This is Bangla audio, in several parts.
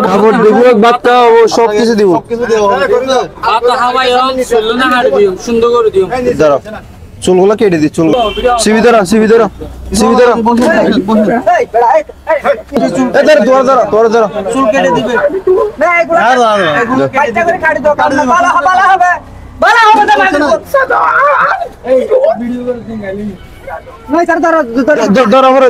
খাবার দিব বাচ্চা ও সব কিছু দিব সুন্দর করে দিও দাঁড়াও চুলগুলো কেটে দি চুল সিবি ধরা চুল কেটে দিবে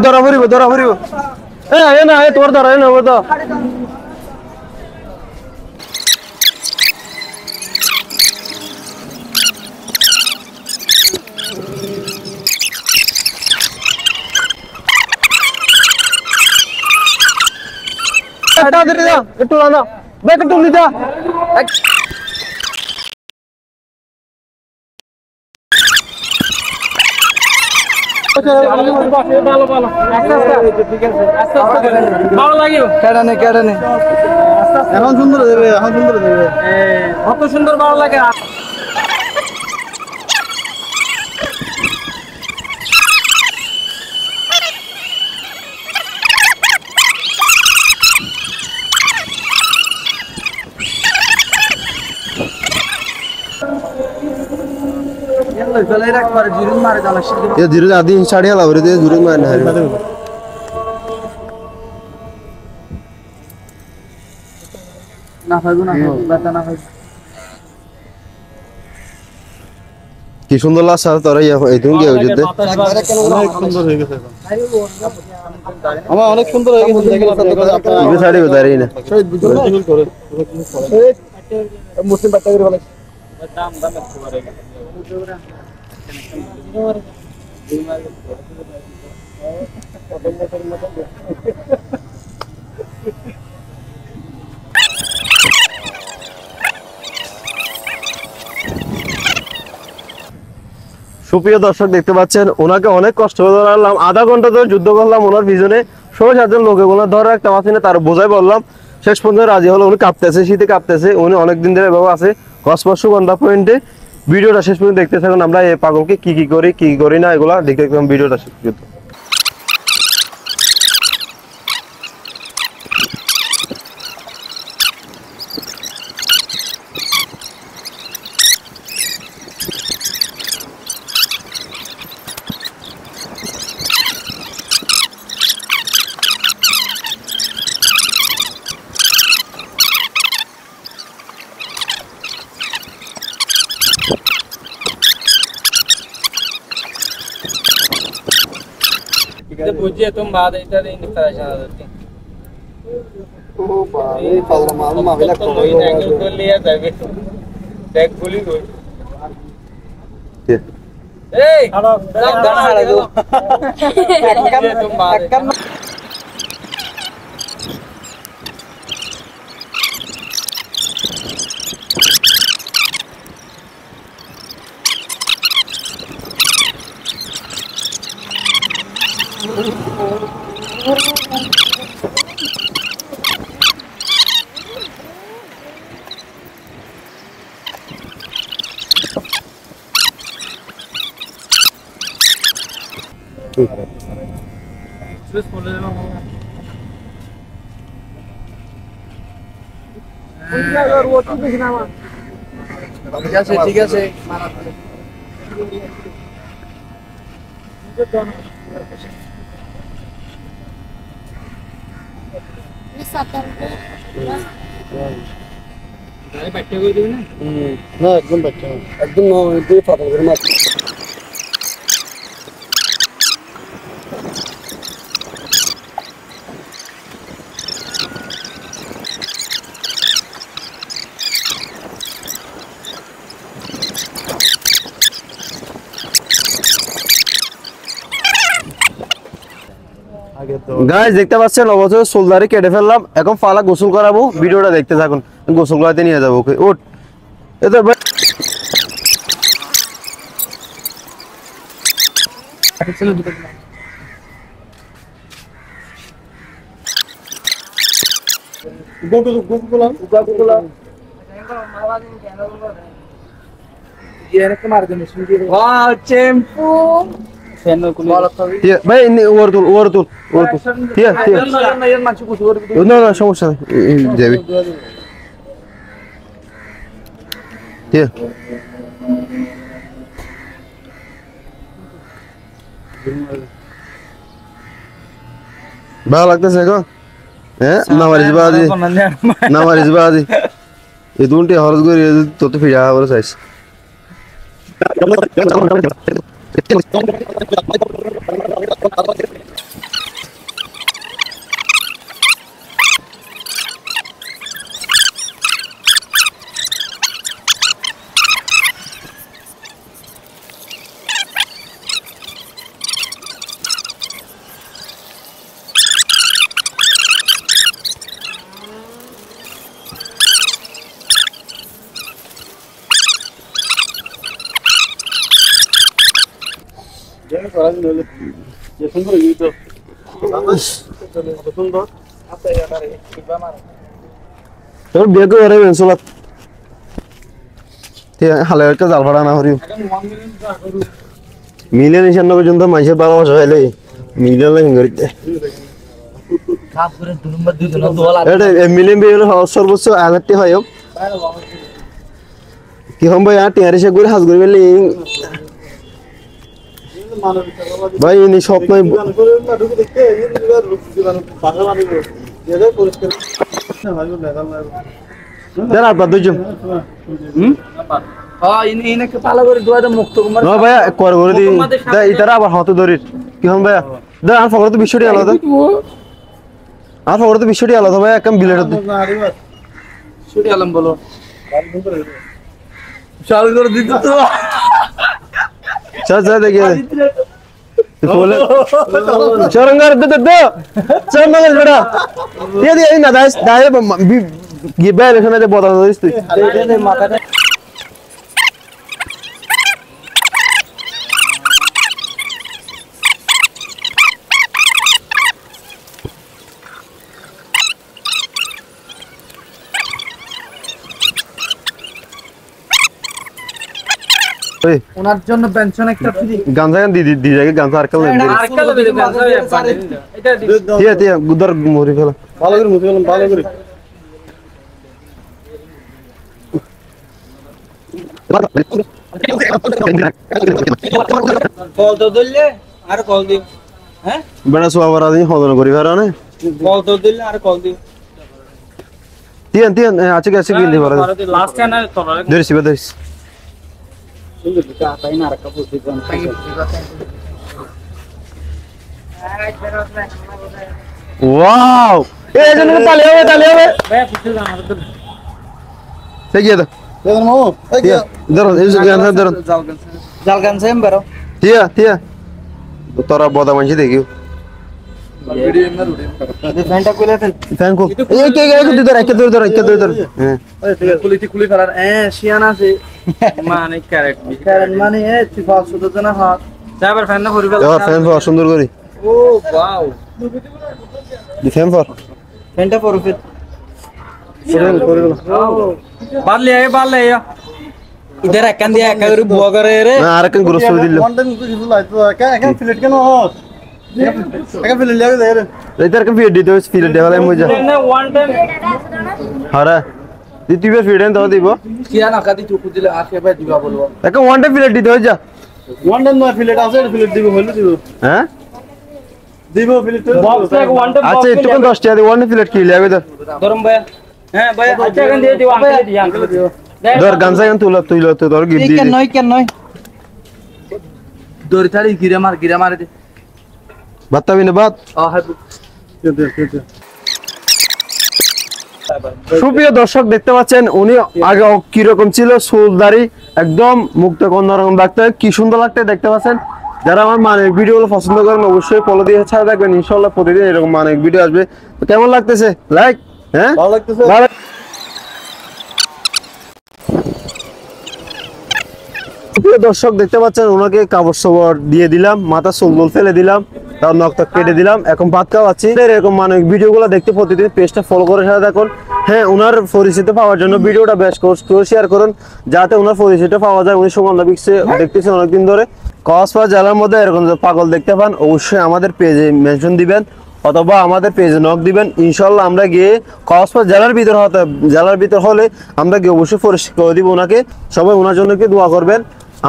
ধরা ভরিব তোমার ধরা তো একটু না একটু লিদা এখন সুন্দর দেবে কত সুন্দর ভালো লাগে धीरे आधी साड़ी हला धीरे मारना है কি সুন্দর লাগছে তোরা এইদিন গিয়ে যেতে আমার অনেক সুন্দর হয়ে গেছে দেখেন শাড়ি দাঁড়িয়ে না মুসলিম বাচ্চা করে বলে দাম দাম একটু করে সুপ্রিয় দর্শক দেখতে পাচ্ছেন ওনাকে অনেক কষ্ট করে ধরলাম আধা ঘন্টা ধরে যুদ্ধ করলাম ওনার পিছনে ৬৭ লোকে ওনার ধরে রাখতে পারছি না তার বোঝাই বললাম শেষ পর্যন্ত রাজি হলো উনি কাঁপতেছে শীতে কাঁপতেছে উনি অনেকদিন ধরে এভাবে আছে কসবা সুগন্ধা পয়েন্টে ভিডিওটা শেষ পর্যন্ত দেখতে থাকুন আমরা এই পাগলকে কি করি না এগুলা দেখতে দেখলাম ভিডিওটা শেষ পর্যন্ত पूछिए तुम बात इधर ही परेशान होती ओ भाई पागल मालूम मामला को लिया था बैग खुली कोई ए सब गाना हारा दो तुम बात ঠিক আছে একদম গাইস দেখতে পাচ্ছেন অবশ্যই সোলদারি কেটে ফেললাম এখন ফালা গোসল করাবো ভিডিওটা দেখতে থাকুন গোসল করাতে নিয়ে যাবো ওকে ওঠ এদের ভাই ওর তুল ঠিক আছে না না সমস্যা নেই যাবি ঠিক আছে ভালো লাগতেছে এখন হ্যাঁ নামারিস বাজি এই দুটি হরজ করে তোতে ফিরে আবার চাইছ তোর বিয়ে করে বেনসলাত ঠিক হালে একটা জাল ফাড়া না হরিও মিলিয়ন ৯৬ পর্যন্ত মানুষের ভালোবাসা হইলে মিলিয়ন লাগে গরিতে মিলিয়ন বিয়ে হলে সর্বোচ্চ ১০০০ হয় কি হম ভাই টিয়ারি সে করে হাজ করে ভাই ইনি স্বপ্ন আপনার দুজন ভাইয়া করে করে দিই ইতারা আবার হতে ধরি কি হম ভাইয়া দে আর ফকর তো বিশ্বটি আলাদা আর ফকর তো বিশ্বটি আলাদা ভাই একদম বিলেট ছুটি আলম বলো চালু করে দিত তো চল देखिए बोले चरंगर दे चल मगर बेटा ये ना दास दाए ये बैल एखाনে যে বদল দিস তুই দে মাথাটা ওনার জন্য পেনশন একটা ফ্রি গাঞ্জা গান দি জায়গা গাঞ্জা আরকাল নেই আরকাল দিবে গাঞ্জা এটা দিয়া দিয়া গুদর মরি ফেলা ভালো করে মুছে ফেলাম ভালো করে কল তো দিলে আর কল দিও হ্যাঁ বড় সোয়াবার আদি হদন করি ফেরানে কল তো দিলে আর কল দিও তিন আছে কি গিয়ে দিবা লাস্ট টাইম না তোরা ধরিস ধরিস वाओ ए जन में ताले होवे भाई पूछ जाना तो सही है तो इधर मो इधर इधर जालगन से हम बरो तिया तो तोरा बोदा मंजी देखियो वीडियो में रूडी फैंटा कोले फैन को एक इधर हां अरे कुली फरार ए शियाना से মানে ক্যারেক্টার মানে এ তিফাল সুদত না হাত তারপর ফ্যান না করিবে আর ফ্যান ফর সুন্দর করি ও ওয়াও দি ফ্যান ফর ফ্যানটা ফর ফিট করে বাদ ले आया इधर একখান দিয়ে একা করে বুয়া করে রে না আর একখান গ্রোস দিল ওয়ান কিছু লাইতো একা ফিলেট কেন হস একা ফিলেট লাগে দে রে ইধর কা ফিলেট দিতে ফিলেট দেওয়া লাগে মজা ওয়ান টাইম হারা তুই ফিডেন দাও দিব কিয়া না কাদি চুকু দিলে আসে ভাই দিবা বলবো একটা ওয়ান টাইম ফিলেট দিতে হই যা ওয়ান টাইম না ফিলেট আছে ফিলেট দিব হইলো দিব হ্যাঁ দিব ফিলেট বক্স এক ওয়ান টাইম আচ্ছা একটু 10 টাকা দি ওয়ান ফিলেট কি লাগবে তো ধরম ভাই হ্যাঁ ভাই আচ্ছা গান দিয়ে দিও আঙ্কেল দি আঙ্কেল দিও ধর গানসা গান তুইলো তো ধর গিফট দি কেন নয় দড়ি থাড়ি গিরা মার দে বাতাবি না বাত হ্যাঁ সুপ্রিয় দর্শক দেখতে পাচ্ছেন উনি আগে কি রকম ছিল চুলদাড়ি একদম মুক্ত অন্যরকম লাগতে কি সুন্দর লাগতে দেখতে পাচ্ছেন যারা আমার মানিক ভিডিওগুলো পছন্দ করেন অবশ্যই ফলো দিয়ে ছাড়া দেখবেন ইনশাআল্লাহ প্রতিদিন এরকম মানিক ভিডিও আসবে তো কেমন লাগতেছে লাইক হ্যাঁ ভালো লাগতেছে প্রিয় দর্শক দেখতে পাচ্ছেন ওনাকে কাপড় সবর দিয়ে দিলাম মাথা চুল ফেলে দিলাম তার নখ কেটে দিলাম এখন ভাত খাওয়াচ্ছি এরকম মানবিক ভিডিওগুলো দেখতে প্রতিদিন পেজটা ফলো করে সাথে দেখুন হ্যাঁ ওনার পরিচিতি পাওয়ার জন্য ভিডিওটা বেশ করে শেয়ার করুন যাতে ওনার পরিচিতি পাওয়া যায় উনি সুগন্ধা বিক্সে দেখতেছেন অনেকদিন ধরে কক্সবাজার জেলার মধ্যে এরকম যদি পাগল দেখতে পান অবশ্যই আমাদের পেজে মেনশন দিবেন অথবা আমাদের পেজে নক দিবেন, ইনশাল্লাহ আমরা গিয়ে কক্সবাজার জেলার ভিতর হলে আমরা গিয়ে অবশ্যই পরিষ্কার করে দিব ওনাকে। সবাই ওনার জন্য কি দোয়া করবেন,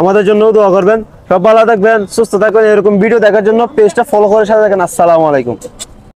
আমাদের জন্যও দোয়া করবেন। সব ভালো থাকবেন, সুস্থ থাকবেন। এরকম ভিডিও দেখার জন্য পেজটা ফলো করে সাথে থাকেন। আসসালামু আলাইকুম।